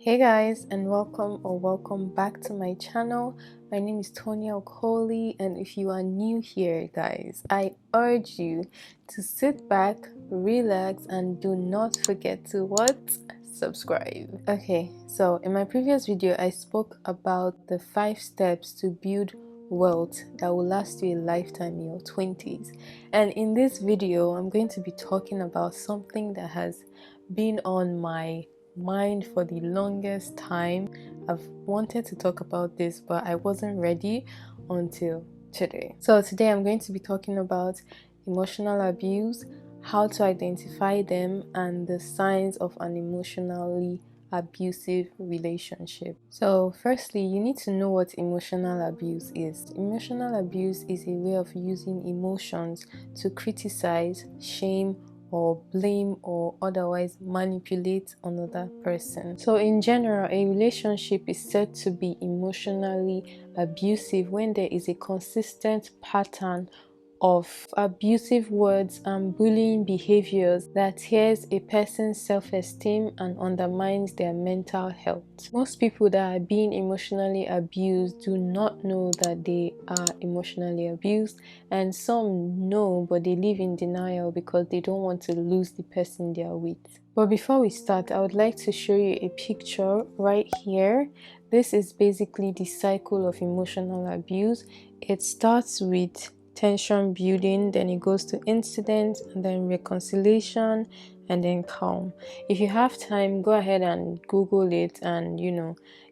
Hey guys, and welcome back to my channel. My name is TONIA, and if you are new here guys, I urge you to sit back, relax, and do not forget to subscribe. Okay, so in my previous video I spoke about the 5 steps to build wealth that will last you a lifetime in your 20s, and in this video I'm going to be talking about something that has been on my mind for the longest time. I've wanted to talk about this, but I wasn't ready until today. So today I'm going to be talking about emotional abuse, how to identify them, and the signs of an emotionally abusive relationship. So firstly, you need to know what emotional abuse is. Emotional abuse is a way of using emotions to criticize, shame, or blame or otherwise manipulate another person. So in general, a relationship is said to be emotionally abusive when there is a consistent pattern of abusive words and bullying behaviors that tears a person's self-esteem and undermines their mental health. Most people that are being emotionally abused do not know that they are emotionally abused, and some know but they live in denial because they don't want to lose the person they are with. But before we start, I would like to show you a picture right here. This is basically the cycle of emotional abuse. It starts with tension building, then it goes to incident, and then reconciliation, and then calm. If you have time, go ahead and Google it and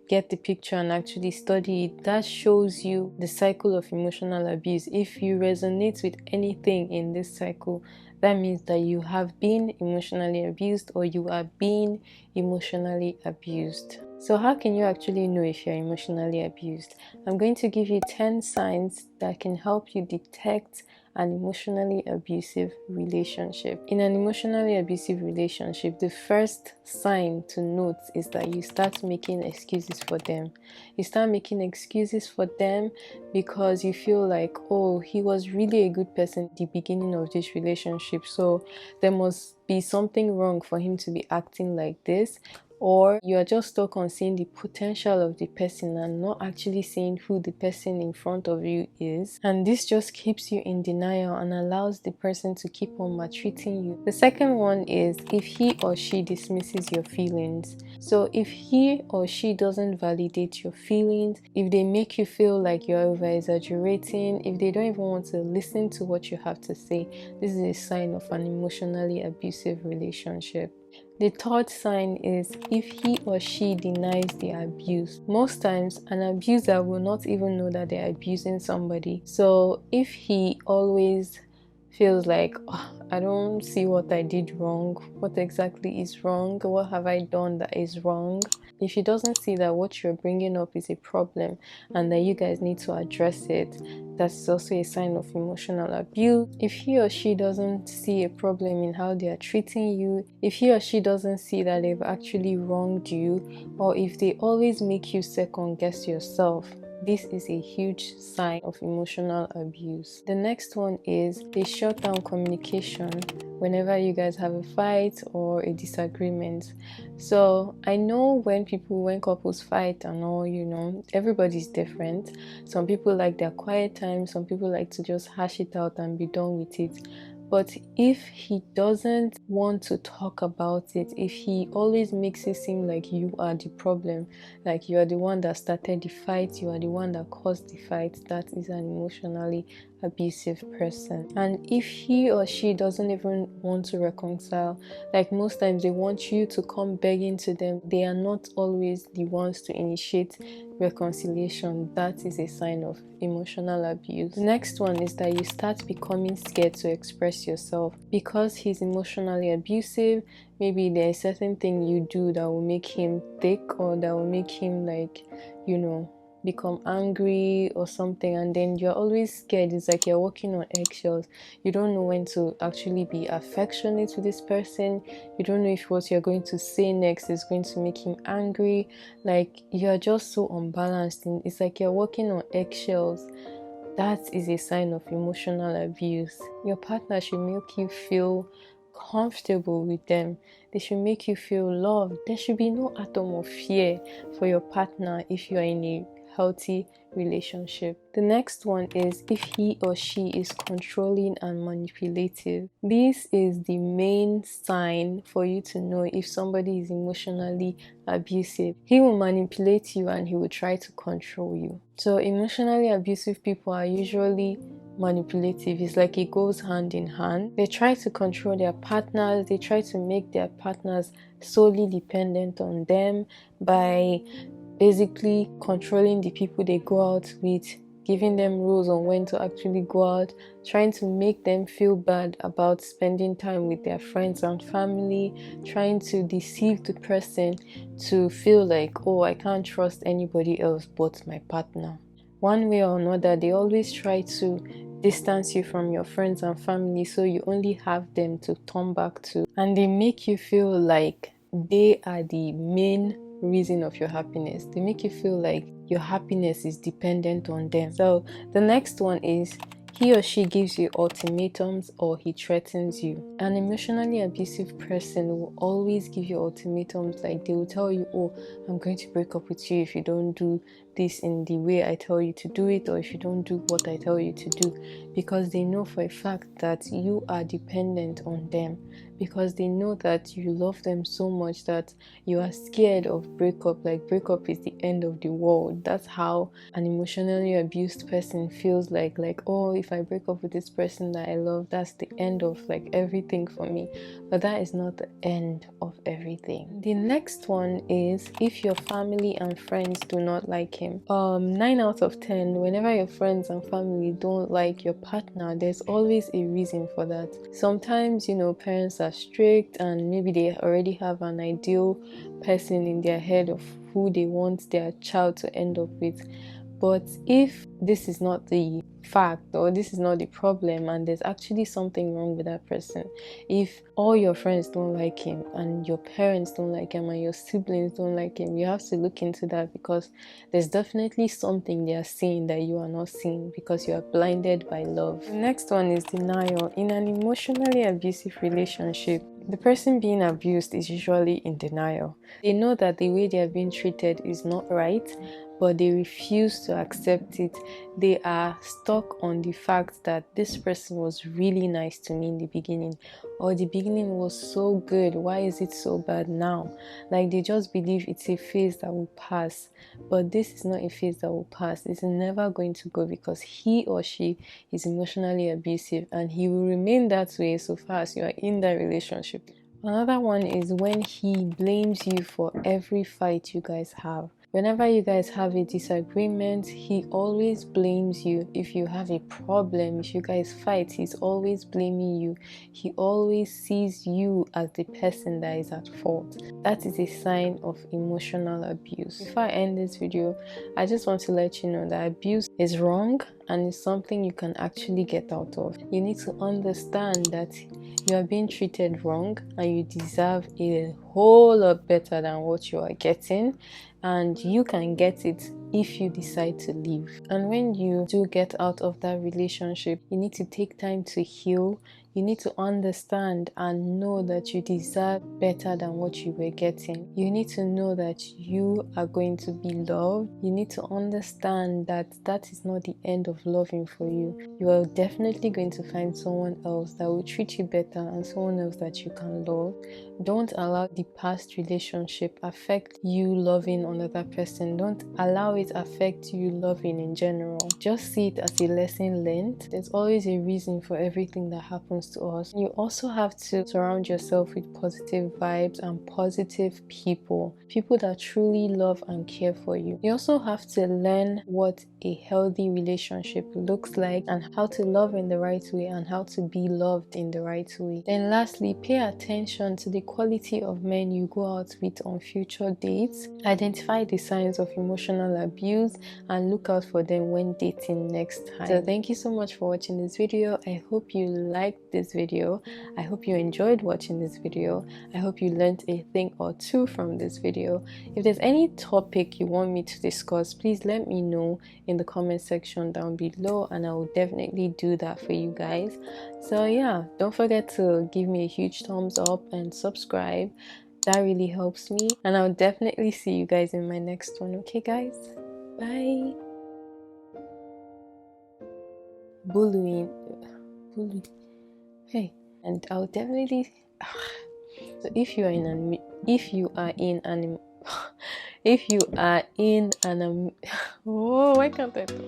get the picture and actually study it. That shows you the cycle of emotional abuse. If you resonate with anything in this cycle, that means that you have been emotionally abused or you are being emotionally abused. So how can you actually know if you're emotionally abused? I'm going to give you 10 signs that can help you detect an emotionally abusive relationship. In an emotionally abusive relationship, the first sign to note is that you start making excuses for them. You start making excuses for them because you feel like, oh, he was really a good person at the beginning of this relationship, so there must be something wrong for him to be acting like this. Or you are just stuck on seeing the potential of the person and not actually seeing who the person in front of you is. And this just keeps you in denial and allows the person to keep on maltreating you. The second one is if he or she dismisses your feelings. So if he or she doesn't validate your feelings, if they make you feel like you're over exaggerating, if they don't even want to listen to what you have to say, this is a sign of an emotionally abusive relationship. The third sign is if he or she denies the abuse. Most times, an abuser will not even know that they're abusing somebody. So if he always feels like, oh, I don't see what I did wrong, what exactly is wrong, what have I done that is wrong? If he doesn't see that what you're bringing up is a problem and that you guys need to address it, that's also a sign of emotional abuse. If he or she doesn't see a problem in how they are treating you, if he or she doesn't see that they've actually wronged you, or if they always make you second guess yourself, this is a huge sign of emotional abuse. The next one is the shutdown communication whenever you guys have a fight or a disagreement. So I know when couples fight and all, everybody's different. Some people like their quiet time, some people like to just hash it out and be done with it. But if he doesn't want to talk about it, if he always makes it seem like you are the problem, like you are the one that started the fight, you are the one that caused the fight, that is an emotionally abusive person. And if he or she doesn't even want to reconcile, like most times they want you to come begging to them, they are not always the ones to initiate reconciliation, that is a sign of emotional abuse. The next one is that you start becoming scared to express yourself because he's emotionally abusive. Maybe there's a certain thing you do that will make him thick or that will make him become angry or something, and then you're always scared. It's like you're walking on eggshells. You don't know when to actually be affectionate to this person. You don't know if what you're going to say next is going to make him angry. Like you're just so unbalanced, and it's like you're walking on eggshells. That is a sign of emotional abuse. Your partner should make you feel comfortable with them. They should make you feel loved. There should be no atom of fear for your partner if you are in a healthy relationship. The next one is if he or she is controlling and manipulative. This is the main sign for you to know if somebody is emotionally abusive. He will manipulate you and he will try to control you. So emotionally abusive people are usually manipulative. It's like it goes hand in hand. They try to control their partners. They try to make their partners solely dependent on them by basically controlling the people they go out with, giving them rules on when to actually go out, trying to make them feel bad about spending time with their friends and family, trying to deceive the person to feel like, oh, I can't trust anybody else but my partner. One way or another, they always try to distance you from your friends and family so you only have them to turn back to, and they make you feel like they are the main reason of your happiness. They make you feel like your happiness is dependent on them. So the next one is he or she gives you ultimatums or he threatens you. An emotionally abusive person will always give you ultimatums. Like they will tell you, oh, I'm going to break up with you if you don't do this in the way I tell you to do it, or if you don't do what I tell you to do, because they know for a fact that you are dependent on them, because they know that you love them so much that you are scared of breakup. Like breakup is the end of the world. That's how an emotionally abused person feels like oh, if I break up with this person that I love, that's the end of like everything for me. But that is not the end of everything. The next one is if your family and friends do not like him. 9 out of 10, whenever your friends and family don't like your partner, there's always a reason for that. Sometimes, you know, parents are strict and maybe they already have an ideal person in their head of who they want their child to end up with. But if this is not the fact, or this is not the problem, and there's actually something wrong with that person, if all your friends don't like him and your parents don't like him and your siblings don't like him, you have to look into that, because there's definitely something they are seeing that you are not seeing, because you are blinded by love. The next one is denial. In an emotionally abusive relationship, the person being abused is usually in denial. They know that the way they are being treated is not right, but they refuse to accept it. They are stuck on the fact that this person was really nice to me in the beginning, or the beginning was so good, why is it so bad now? Like they just believe it's a phase that will pass, but this is not a phase that will pass. It's never going to go, because he or she is emotionally abusive and he will remain that way so far as you are in that relationship. Another one is when he blames you for every fight you guys have. Whenever you guys have a disagreement, he always blames you. If you have a problem, if you guys fight, he's always blaming you. He always sees you as the person that is at fault. That is a sign of emotional abuse. Before I end this video, I just want to let you know that abuse is wrong and it's something you can actually get out of. You need to understand that you are being treated wrong and you deserve a whole lot better than what you are getting, and you can get it if you decide to leave. And when you do get out of that relationship, you need to take time to heal. You need to understand and know that you deserve better than what you were getting. You need to know that you are going to be loved. You need to understand that that is not the end of loving for you. You are definitely going to find someone else that will treat you better and someone else that you can love. Don't allow the past relationship affect you loving another person. Don't allow it affect you loving in general. Just see it as a lesson learned. There's always a reason for everything that happens to us. You also have to surround yourself with positive vibes and positive people that truly love and care for you. You also have to learn what a healthy relationship looks like and how to love in the right way and how to be loved in the right way. Then lastly, pay attention to the quality of men you go out with on future dates. Identify the signs of emotional abuse and look out for them when dating next time. So thank you so much for watching this video. I hope you liked this video. I hope you enjoyed watching this video. I hope you learned a thing or two from this video. If there's any topic you want me to discuss, please let me know in the comment section down below, and I will definitely do that for you guys. So yeah, don't forget to give me a huge thumbs up and subscribe. That really helps me, and I'll definitely see you guys in my next one. Okay guys, bye. Bullying, hey, and I'll definitely so if you are in an if you are in an oh, why can't I talk?